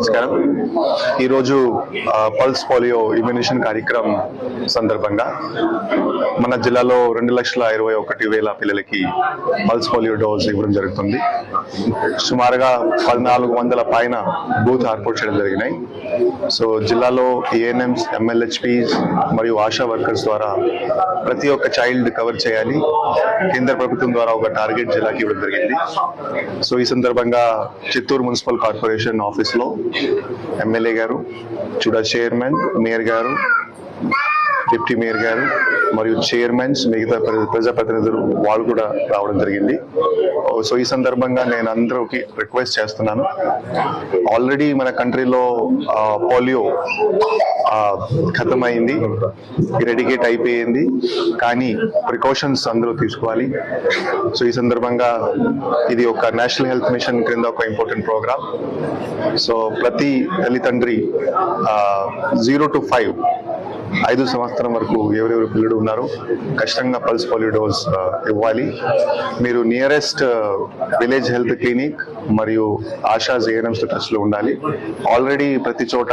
నమస్కారం. ఈరోజు pulse polio immunisation కార్యక్రమం సందర్భంగా మన జిల్లాలో 2,21,000 పిల్లలకి పల్స్ పోలియో డోస్ ఇవ్వడం జరుగుతుంది. సుమారుగా 1,400 పైన బూత్ ఏర్పాటు చేయడం జరిగినాయి. సో జిల్లాలో ఏఎన్ఎంస్, ఎంఎల్హెచ్పీస్ మరియు ఆశా వర్కర్స్ ద్వారా ప్రతి ఒక్క చైల్డ్ కవర్ చేయాలి. కేంద్ర ప్రభుత్వం ద్వారా ఒక టార్గెట్ జిల్లాకి ఇవ్వడం జరిగింది. సో ఈ సందర్భంగా చిత్తూరు మున్సిపల్ కార్పొరేషన్ ఆఫీస్ లో ఎమ్మెల్యే గారు, చుడా చైర్మన్, మేయర్ గారు, డిప్యూటీ మేయర్ గారు మరియు చైర్మన్స్, మిగతా ప్రజాప్రతినిధులు వాళ్ళు కూడా రావడం జరిగింది. సో ఈ సందర్భంగా నేను అందరికి రిక్వెస్ట్ చేస్తున్నాను, ఆల్రెడీ మన కంట్రీలో పోలియో ఖతమైంది, ఎరాడికేట్ అయిపోయింది, కానీ ప్రికాషన్స్ అందరూ తీసుకోవాలి. సో ఈ సందర్భంగా ఇది ఒక నేషనల్ హెల్త్ మిషన్ క్రింద ఒక ఇంపార్టెంట్ ప్రోగ్రామ్. సో ప్రతి తల్లిదండ్రి 0 to 5 సంవత్సరం వరకు ఎవరెవరు పిల్లలు ఉన్నారో ఖచ్చితంగా పల్స్ పోలియో డోస్ ఇవ్వాలి. మీరు నియరెస్ట్ విలేజ్ హెల్త్ క్లినిక్ మరియు ఆశా ఏఎన్ఎంస్ టచ్ లో ఉండాలి. ఆల్రెడీ ప్రతి చోట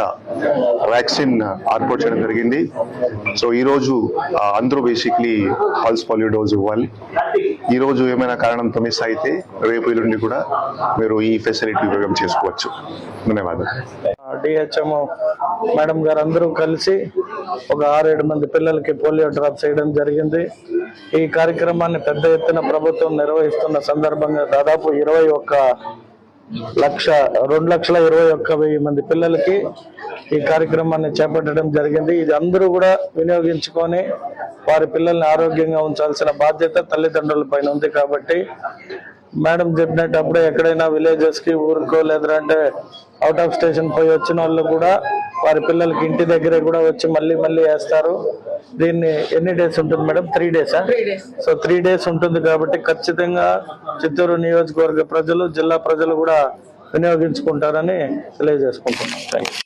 వ్యాక్సిన్ ఏర్పాటు చేయడం జరిగింది. సో ఈ రోజు అందరూ బేసిక్లీ పల్స్ పోలియో డోస్ ఇవ్వాలి. ఈ రోజు ఏమైనా కారణంతో మిస్ అయితే రేపు ఎల్లుండి కూడా మీరు ఈ ఫెసిలిటీ ఉపయోగం చేసుకోవచ్చు. ధన్యవాదాలు. డిహెచ్ఎం మేడం గారు అందరూ కలిసి ఒక 6-7 మంది పిల్లలకి పోలియో డ్రాప్స్ వేయడం జరిగింది. ఈ కార్యక్రమాన్ని పెద్ద ఎత్తున ప్రభుత్వం నిర్వహిస్తున్న సందర్భంగా దాదాపు 2,21,000 మంది పిల్లలకి ఈ కార్యక్రమాన్ని చేపట్టడం జరిగింది. ఇది అందరూ కూడా వినియోగించుకొని వారి పిల్లల్ని ఆరోగ్యంగా ఉంచాల్సిన బాధ్యత తల్లిదండ్రుల పైన ఉంది. కాబట్టి మేడం చెప్పినప్పుడు ఎక్కడైనా విలేజెస్ కి ఊరుకో లేదంటే అవుట్ ఆఫ్ స్టేషన్ పోయి వచ్చిన వాళ్ళు కూడా వారి పిల్లలకి ఇంటి దగ్గరే కూడా వచ్చి మళ్ళీ వేస్తారు. దీన్ని ఎన్ని డేస్ ఉంటుంది మేడం? 3 డేసా? సో 3 డేస్ ఉంటుంది కాబట్టి ఖచ్చితంగా చిత్తూరు నియోజకవర్గ ప్రజలు, జిల్లా ప్రజలు కూడా వినియోగించుకుంటారని తెలియజేసుకుంటున్నాం. Thank you.